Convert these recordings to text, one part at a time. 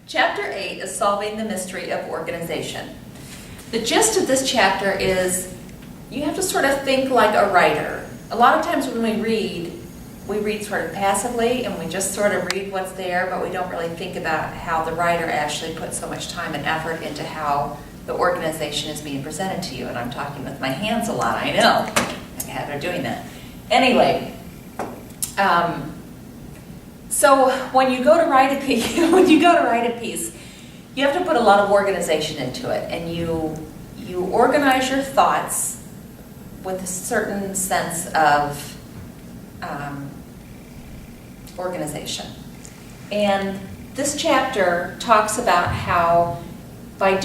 Chapter 8 is Solving the Mystery of Organization. The gist of this chapter is you have to sort of think like a writer. A lot of times when we read sort of passively and we just sort of read what's there, but we don't really think about how the writer actually put so much time and effort into how the organization is being presented to you. And I'm talking with my hands a lot, I know. I have a habit of doing that. Anyway, so when you go to write a piece, you have to put a lot of organization into it, and you organize your thoughts with a certain sense of organization. And this chapter talks about how by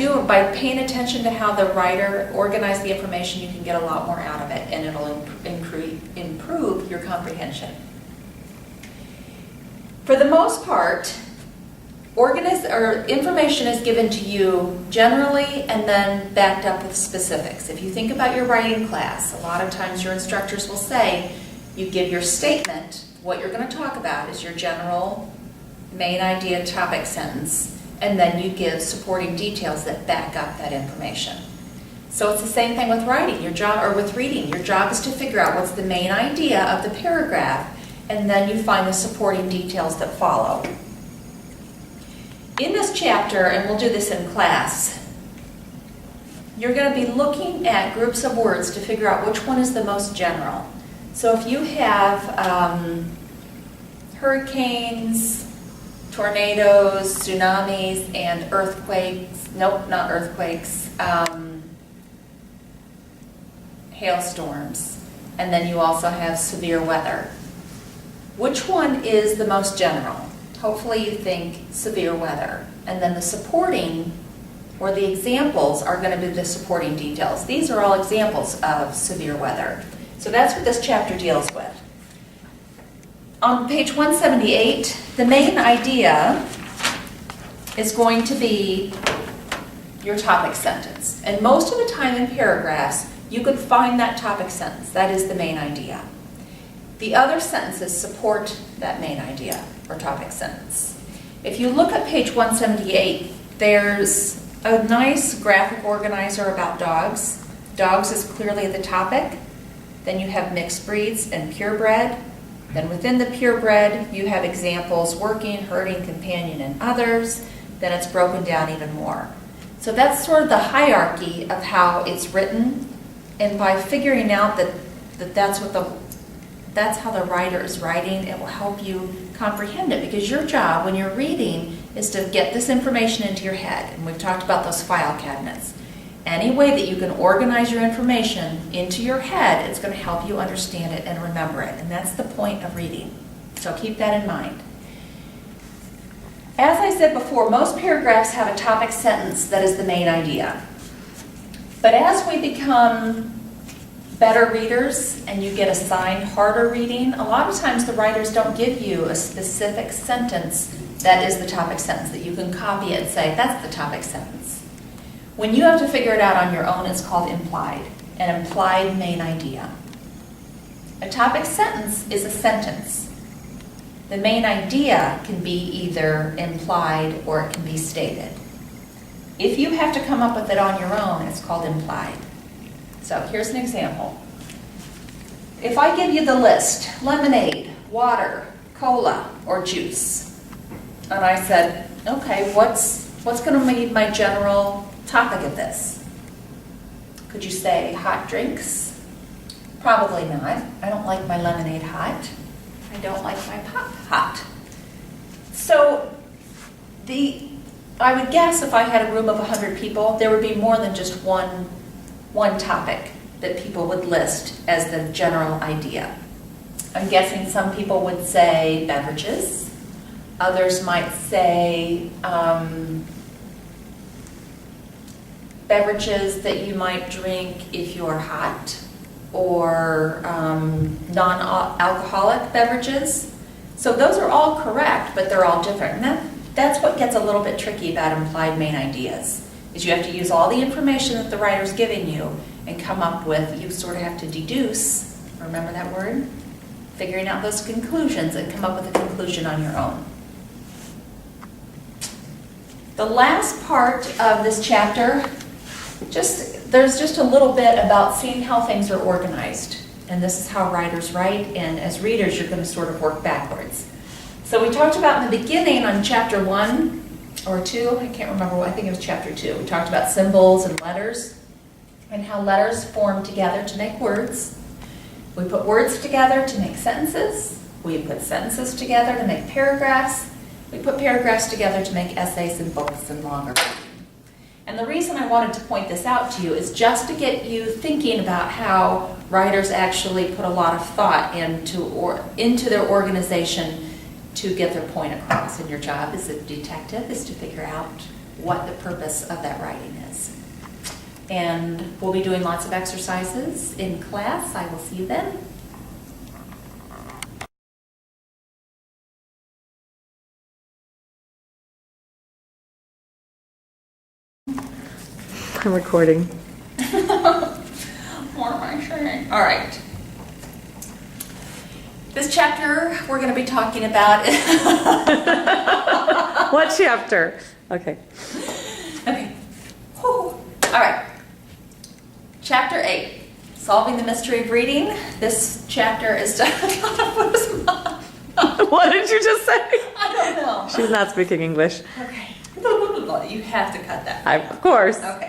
paying attention to how the writer organized the information, you can get a lot more out of it, and it'll improve your comprehension. For the most part, information is given to you generally and then backed up with specifics. If you think about your writing class, a lot of times your instructors will say, you give your statement, what you're going to talk about is your general main idea topic sentence, and then you give supporting details that back up that information. So it's the same thing with writing, with reading. Your job is to figure out what's the main idea of the paragraph, and then you find the supporting details that follow. In this chapter, and we'll do this in class, you're going to be looking at groups of words to figure out which one is the most general. So if you have hurricanes, tornadoes, tsunamis, and earthquakes, nope, not earthquakes, hailstorms, and then you also have severe weather. Which one is the most general? Hopefully you think severe weather. And then the supporting, or the examples, are going to be the supporting details. These are all examples of severe weather. So that's what this chapter deals with. On page 178, the main idea is going to be your topic sentence. And most of the time in paragraphs, you could find that topic sentence. That is the main idea. The other sentences support that main idea or topic sentence. If you look at page 178, there's a nice graphic organizer about dogs. Dogs is clearly the topic. Then you have mixed breeds and purebred. Then within the purebred, you have examples: working, herding, companion, and others. Then it's broken down even more. So that's sort of the hierarchy of how it's written. And by figuring out that that's how the writer is writing, it will help you comprehend it, because your job when you're reading is to get this information into your head. And we've talked about those file cabinets. Any way that you can organize your information into your head, it's going to help you understand it and remember it. And that's the point of reading. So keep that in mind. As I said before, most paragraphs have a topic sentence that is the main idea. But as we become better readers and you get assigned harder reading, a lot of times the writers don't give you a specific sentence that is the topic sentence that you can copy it and say, that's the topic sentence. When you have to figure it out on your own, it's called implied, an implied main idea. A topic sentence is a sentence. The main idea can be either implied or it can be stated. If you have to come up with it on your own, it's called implied. So here's an example. If I give you the list, lemonade, water, cola, or juice, and I said, okay, what's going to be my general topic of this? Could you say hot drinks? Probably not. I don't like my lemonade hot. I don't like my pop hot. So I would guess if I had a room of 100 people, there would be more than just one topic that people would list as the general idea. I'm guessing some people would say beverages. Others might say beverages that you might drink if you're hot, or non-alcoholic beverages. So those are all correct, but they're all different. And that's what gets a little bit tricky about implied main ideas, is you have to use all the information that the writer's giving you and come up with, you sort of have to deduce, remember that word? Figuring out those conclusions and come up with a conclusion on your own. The last part of this chapter, there's just a little bit about seeing how things are organized. And this is how writers write, and as readers, you're going to sort of work backwards. So we talked about in the beginning on chapter 1 or 2, I can't remember, I think it was chapter 2. We talked about symbols and letters and how letters form together to make words. We put words together to make sentences. We put sentences together to make paragraphs. We put paragraphs together to make essays and books and longer reading. And the reason I wanted to point this out to you is just to get you thinking about how writers actually put a lot of thought into their organization to get their point across. And your job as a detective is to figure out what the purpose of that writing is. And we'll be doing lots of exercises in class. I will see you then. I'm recording. What am I saying? All right. This chapter we're going to be talking about. What chapter? Okay. Okay. Whew. All right. Chapter 8, Solving the Mystery of Reading. This chapter is done. What did you just say? I don't know. She's not speaking English. Okay. You have to cut that. Of course. Okay.